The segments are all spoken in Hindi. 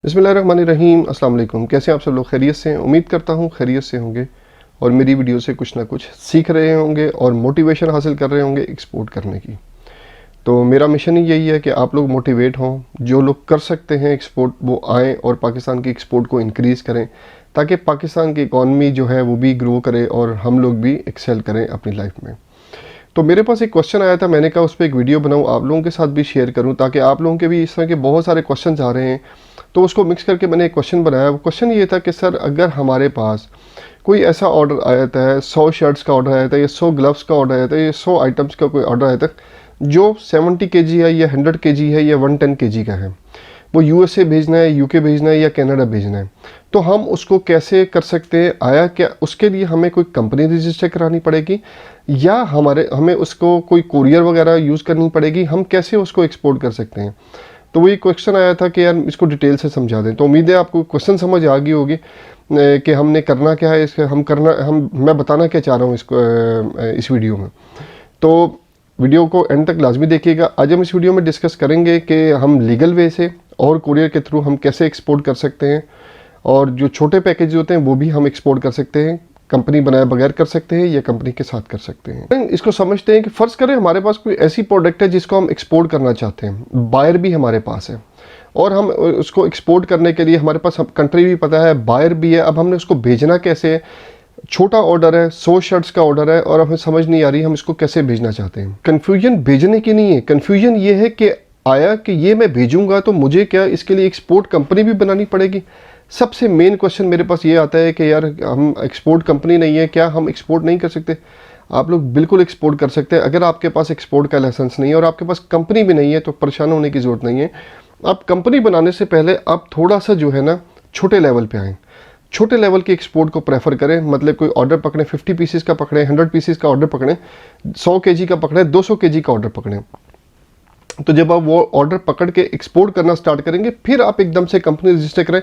बिस्मिल्लाहिर्रहमानिर्रहीम। अस्सलाम वालेकुम। कैसे हैं आप सब लोग? खैरियत से हैं? उम्मीद करता हूँ खैरियत से होंगे और मेरी वीडियो से कुछ ना कुछ सीख रहे होंगे और मोटिवेशन हासिल कर रहे होंगे एक्सपोर्ट करने की। तो मेरा मिशन ही यही है कि आप लोग मोटिवेट हों, जो लोग कर सकते हैं एक्सपोर्ट वो आएँ और पाकिस्तान की एक्सपोर्ट को इंक्रीज़ करें, ताकि पाकिस्तान की इकॉनमी जो है वो भी ग्रो करे और हम लोग भी एक्सेल करें अपनी लाइफ में। तो मेरे पास एक क्वेश्चन आया था, मैंने कहा उस पर एक वीडियो बनाऊँ, आप लोगों के साथ भी शेयर करूँ, ताकि आप लोगों के भी इस तरह के बहुत सारे क्वेश्चन आ रहे हैं, तो उसको मिक्स करके मैंने एक क्वेश्चन बनाया। वो क्वेश्चन ये था कि सर, अगर हमारे पास कोई ऐसा ऑर्डर आया था, 100 शर्ट्स का ऑर्डर आया था या 100 ग्लव्स का ऑर्डर आया था या 100 आइटम्स का कोई ऑर्डर आया था, जो 70 केजी है या 100 केजी है या 110 केजी का है, वो यूएसए भेजना है, यूके भेजना है या कनाडा भेजना है, तो हम उसको कैसे कर सकते हैं? आया क्या उसके लिए हमें कोई कंपनी रजिस्टर करानी पड़ेगी या हमें उसको कोई कोरियर वगैरह यूज़ करनी पड़ेगी? हम कैसे उसको एक्सपोर्ट कर सकते हैं? तो वही क्वेश्चन आया था कि यार इसको डिटेल से समझा दें। तो उम्मीद है आपको क्वेश्चन समझ आ गई होगी कि हमने करना क्या है, इसके मैं बताना क्या चाह रहा हूँ इस वीडियो में। तो वीडियो को एंड तक लाजमी देखिएगा। आज हम इस वीडियो में डिस्कस करेंगे कि हम लीगल वे से और कुरियर के थ्रू हम कैसे एक्सपोर्ट कर सकते हैं, और जो छोटे पैकेज होते हैं वो भी हम एक्सपोर्ट कर सकते हैं, कंपनी बनाए बगैर कर सकते हैं या कंपनी के साथ कर सकते हैं। इसको समझते हैं कि फ़र्ज़ करें हमारे पास कोई ऐसी प्रोडक्ट है जिसको हम एक्सपोर्ट करना चाहते हैं, बायर भी हमारे पास है और हम उसको एक्सपोर्ट करने के लिए हमारे पास कंट्री भी पता है, बायर भी है। अब हमने उसको भेजना कैसे है? छोटा ऑर्डर है, 100 शर्ट्स का ऑर्डर है और हमें समझ नहीं आ रही हम इसको कैसे भेजना चाहते हैं। कन्फ्यूजन भेजने की नहीं है, कन्फ्यूजन ये है कि आया कि ये मैं भेजूंगा तो मुझे क्या इसके लिए एक्सपोर्ट कंपनी भी बनानी पड़ेगी? सबसे मेन क्वेश्चन मेरे पास ये आता है कि यार, हम एक्सपोर्ट कंपनी नहीं है, क्या हम एक्सपोर्ट नहीं कर सकते? आप लोग बिल्कुल एक्सपोर्ट कर सकते हैं। अगर आपके पास एक्सपोर्ट का लाइसेंस नहीं है और आपके पास कंपनी भी नहीं है तो परेशान होने की ज़रूरत नहीं है। आप कंपनी बनाने से पहले आप थोड़ा सा जो है ना छोटे लेवल पे आएँ, छोटे लेवल के एक्सपोर्ट को प्रेफर करें। मतलब कोई ऑर्डर पकड़ें, 50 पीसेस का पकड़ें, 100 पीसेस का ऑर्डर पकड़ें, 100 केजी का पकड़ें, 200 केजी का ऑर्डर पकड़ें। तो जब आप वो ऑर्डर पकड़ के एक्सपोर्ट करना स्टार्ट करेंगे, फिर आप एकदम से कंपनी रजिस्टर करें।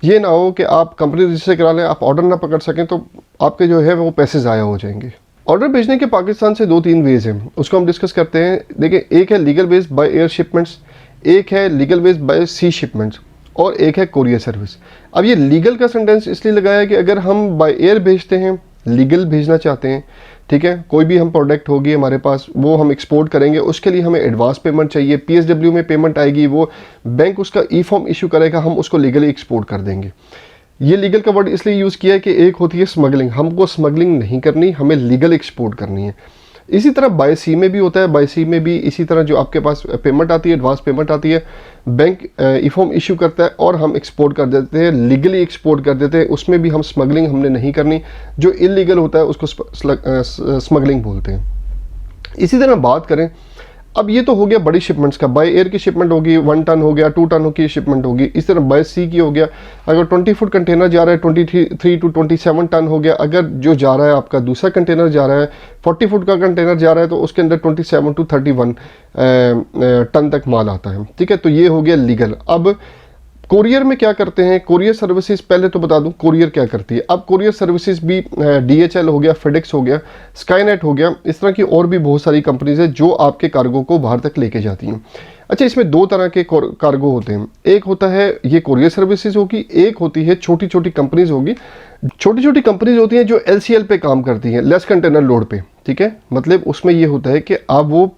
ये ना हो कि आप कंपनी रजिस्टर करा लें, आप ऑर्डर ना पकड़ सकें, तो आपके जो है वो पैसे ज़ाया हो जाएंगे। ऑर्डर भेजने के पाकिस्तान से 2-3 वेज हैं, उसको हम डिस्कस करते हैं। देखिए, एक है legal ways by air shipments, एक है legal ways by sea shipments और एक है कोरियर सर्विस। अब ये लीगल का सेंटेंस इसलिए लगाया कि अगर हम बाय एयर भेजते हैं, लीगल भेजना चाहते हैं, ठीक है, कोई भी हम प्रोडक्ट होगी हमारे पास, वो हम एक्सपोर्ट करेंगे, उसके लिए हमें एडवांस पेमेंट चाहिए, पीएसडब्ल्यू में पेमेंट आएगी, वो बैंक उसका ई फॉर्म इशू करेगा, हम उसको लीगली एक्सपोर्ट कर देंगे। ये लीगल का वर्ड इसलिए यूज़ किया है कि एक होती है स्मगलिंग, हमको स्मगलिंग नहीं करनी, हमें लीगल एक्सपोर्ट करनी है। इसी तरह बाय सी में भी होता है, बाय सी में भी इसी तरह जो आपके पास पेमेंट आती है, एडवांस पेमेंट आती है, बैंक ई फॉर्म इशू करता है और हम एक्सपोर्ट कर देते हैं, लीगली एक्सपोर्ट कर देते हैं। उसमें भी हम स्मगलिंग हमने नहीं करनी, जो इलीगल होता है उसको स्मगलिंग बोलते हैं। इसी तरह बात करें, अब ये तो हो गया बड़ी शिपमेंट्स का, बाय एयर की शिपमेंट होगी, 1 टन हो गया, 2 टन की शिपमेंट होगी। इस तरह बाय सी की हो गया, अगर 20 फुट कंटेनर जा रहा है, 23 टू 27 टन हो गया। अगर जो जा रहा है आपका दूसरा कंटेनर जा रहा है, 40 फुट का कंटेनर जा रहा है, तो उसके अंदर 27 टू 31 टन तक माल आता है, ठीक है। तो ये हो गया लीगल। अब कोरियर में क्या करते हैं? कोरियर सर्विसेज, पहले तो बता दूं कोरियर क्या करती है। अब कोरियर सर्विसेज भी डीएचएल हो गया, फेडेक्स हो गया, स्काईनेट हो गया, इस तरह की और भी बहुत सारी कंपनीज है जो आपके कार्गो को बाहर तक लेके जाती हैं। अच्छा, इसमें 2 तरह के कार्गो होते हैं। एक होता है ये कोरियर सर्विसेज होगी, एक होती है छोटी छोटी कंपनीज होगी। छोटी छोटी कंपनीज होती हैं जो एलसीएल पे काम करती हैं, लेस कंटेनर लोड पे, ठीक है। मतलब उसमें ये होता है कि आप वो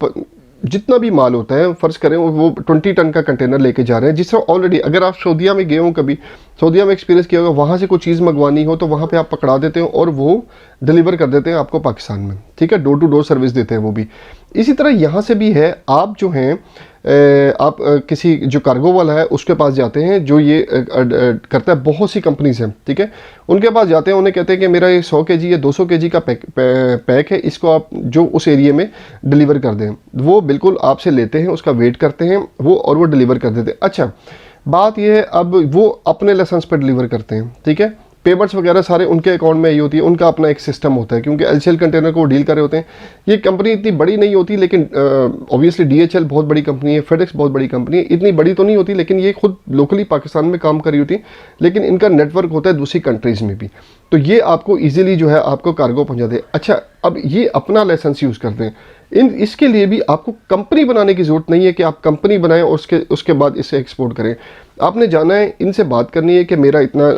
जितना भी माल होता है, फ़र्ज़ करें वो 20 टन का कंटेनर लेके जा रहे हैं, जिससे ऑलरेडी अगर आप सऊदीया में गए हो, कभी सऊदीया में एक्सपीरियंस किया होगा, वहाँ से कोई चीज़ मंगवानी हो तो वहाँ पे आप पकड़ा देते हो और वो डिलीवर कर देते हैं आपको पाकिस्तान में, ठीक है। डोर टू डोर सर्विस देते हैं वो भी। इसी तरह यहाँ से भी है, आप जो हैं आप किसी जो कार्गो वाला है उसके पास जाते हैं, जो ये करता है, बहुत सी कंपनीज हैं, ठीक है। उनके पास जाते हैं, उन्हें कहते हैं कि मेरा ये 100 केजी या 200 केजी का पैक है, इसको आप जो उस एरिया में डिलीवर कर दें। वो बिल्कुल आपसे लेते हैं, उसका वेट करते हैं वो, और वो डिलीवर कर देते हैं। अच्छा, बात ये है, अब वो अपने लाइसेंस पर डिलीवर करते हैं, ठीक है। पेमेंट्स वगैरह सारे उनके अकाउंट में ही होती है, उनका अपना एक सिस्टम होता है, क्योंकि एलसीएल कंटेनर को डील कर रहे होते हैं। ये कंपनी इतनी बड़ी नहीं होती, लेकिन ऑब्वियसली डीएचएल बहुत बड़ी कंपनी है, फेडेक्स बहुत बड़ी कंपनी है, इतनी बड़ी तो नहीं होती, लेकिन ये खुद लोकली पाकिस्तान में काम कर रही होती है, लेकिन इनका नेटवर्क होता है दूसरी कंट्रीज़ में भी। तो ये आपको ईजिली जो है आपको कार्गो पहुँचाते हैं। अच्छा, अब ये अपना लाइसेंस यूज़ करते हैं, इसके लिए भी आपको कंपनी बनाने की ज़रूरत नहीं है कि आप कंपनी बनाएं और उसके बाद इसे एक्सपोर्ट करें। आपने जाना है, इनसे बात करनी है कि मेरा इतना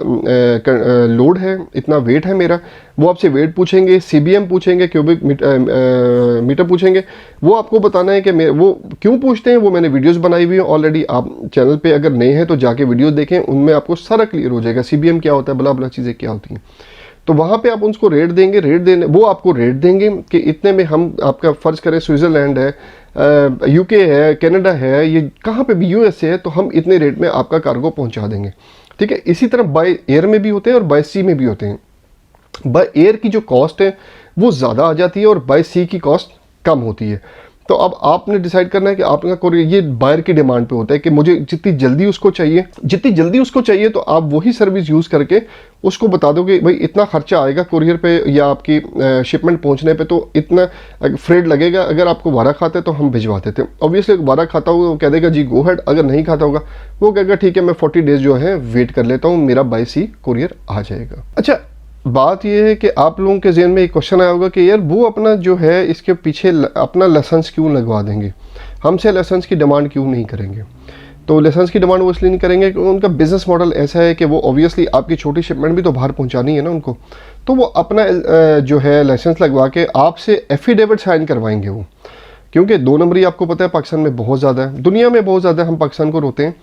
लोड है, इतना वेट है मेरा। वो आपसे वेट पूछेंगे, CBM पूछेंगे, क्यूबिक मीटर पूछेंगे। वो आपको बताना है कि वो क्यों पूछते हैं, वो मैंने वीडियोस बनाई हुई है ऑलरेडी। आप चैनल पे अगर नए हैं तो जाके वीडियोस देखें, उनमें आपको सारा क्लियर हो जाएगा CBM क्या होता है, बला बला चीज़ें क्या होती हैं। तो वहाँ पे आप उनको रेट देंगे, वो आपको रेट देंगे कि इतने में हम आपका फ़र्ज़ करें स्विट्ज़रलैंड है, UK है, कनाडा है, ये कहाँ पे भी USA है, तो हम इतने रेट में आपका कार्गो पहुँचा देंगे। ठीक है, इसी तरह बाय एयर में भी होते हैं और बाय सी में भी होते हैं। बाय एयर की जो कॉस्ट है वो ज़्यादा आ जाती है और बाय सी की कॉस्ट कम होती है। तो अब आपने डिसाइड करना है कि आपका कोरियर, ये बायर की डिमांड पे होता है कि मुझे जितनी जल्दी उसको चाहिए तो आप वही सर्विस यूज़ करके उसको बता दो कि भाई इतना खर्चा आएगा कोरियर पे या आपकी शिपमेंट पहुंचने पे, तो इतना फ्रेड लगेगा। अगर आपको वारा खाता है तो हम भिजवा देते हैं। ऑब्वियसली वारा खाता होगा वो कह देगा जी गो हेड, अगर नहीं खाता होगा वो कहेगा ठीक है मैं 40 डेज जो है वेट कर लेता हूँ, मेरा बाय सी कोरियर आ जाएगा। अच्छा, बात यह है कि आप लोगों के ज़हन में एक क्वेश्चन आया होगा कि यार वो अपना जो है इसके पीछे अपना लाइसेंस क्यों लगवा देंगे, हमसे लाइसेंस की डिमांड क्यों नहीं करेंगे। तो लाइसेंस की डिमांड वो इसलिए नहीं करेंगे कि उनका बिज़नेस मॉडल ऐसा है कि वो ऑब्वियसली आपकी छोटी शिपमेंट भी तो बाहर पहुंचानी है ना उनको, तो वो अपना जो है लाइसेंस लगवा के आपसे एफिडेविट साइन करवाएंगे वो। क्योंकि 2 नंबरी आपको पता है पाकिस्तान में बहुत ज़्यादा है, दुनिया में बहुत ज़्यादा है, हम पाकिस्तान को रोते हैं,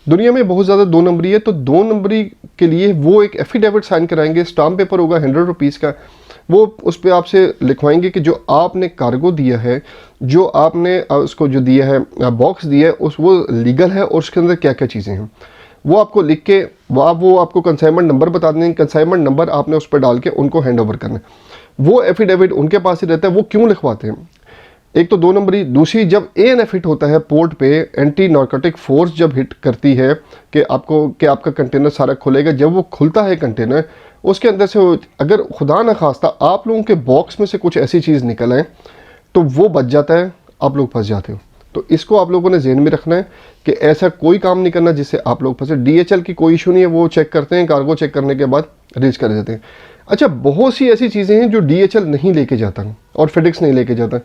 दुनिया में बहुत ज़्यादा 2 नंबरी है। तो 2 नंबरी के लिए वो एक एफिडेविट साइन कराएंगे, स्टाम्प पेपर होगा 100 रुपीज़ का, वो उस पर आपसे लिखवाएंगे कि जो आपने कार्गो दिया है, जो आपने उसको जो दिया है बॉक्स दिया है, वो लीगल है और उसके अंदर क्या क्या चीज़ें हैं वो आपको लिख के वो आपको कंसाइनमेंट नंबर बता देंगे। कंसाइनमेंट नंबर आपने उस पर डाल के उनको हैंड ओवर करना है। वो एफिडेविट उनके पास ही रहता है। वो क्यों लिखवाते हैं, एक तो 2 नंबरी, दूसरी जब ANF हिट होता है पोर्ट पे, एंटी नार्कोटिक फोर्स जब हिट करती है कि आपका कंटेनर सारा खुलेगा, जब वो खुलता है कंटेनर उसके अंदर से अगर खुदा न खास्ता आप लोगों के बॉक्स में से कुछ ऐसी चीज़ निकल आए तो वो बच जाता है, आप लोग फंस जाते हो। तो इसको आप लोगों ने ज़हन में रखना है कि ऐसा कोई काम नहीं करना जिससे आप लोग फंसे। DHL की कोई इशू नहीं है, वो चेक करते हैं, कार्गो चेक करने के बाद रिलीज कर देते हैं। अच्छा, बहुत सी ऐसी चीज़ें हैं जो DHL नहीं लेके जाता और FedEx नहीं लेके जाता।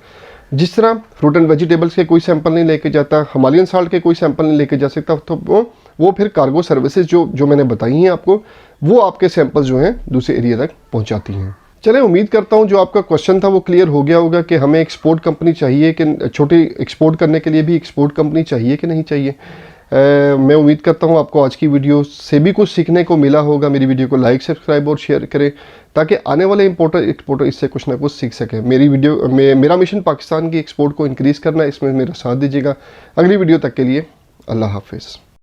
जिस तरह फ्रूट एंड वेजिटेबल्स के कोई सैंपल नहीं लेके जाता, हिमालयन साल्ट के कोई सैंपल नहीं लेके जा सकता, तो वो फिर कार्गो सर्विसेज जो मैंने बताई हैं आपको, वो आपके सैंपल जो हैं दूसरे एरिया तक पहुंचाती हैं। चले, उम्मीद करता हूं जो आपका क्वेश्चन था वो क्लियर हो गया होगा कि हमें एक्सपोर्ट कंपनी चाहिए कि छोटी एक्सपोर्ट करने के लिए भी एक्सपोर्ट कंपनी चाहिए कि नहीं चाहिए। मैं उम्मीद करता हूं आपको आज की वीडियो से भी कुछ सीखने को मिला होगा। मेरी वीडियो को लाइक, सब्सक्राइब और शेयर करें ताकि आने वाले इंपोर्टर एक्सपोर्टर इससे कुछ ना कुछ सीख सकें। मेरा मिशन पाकिस्तान की एक्सपोर्ट को इंक्रीज़ करना है, इसमें मेरा साथ दीजिएगा। अगली वीडियो तक के लिए अल्लाह हाफिज़।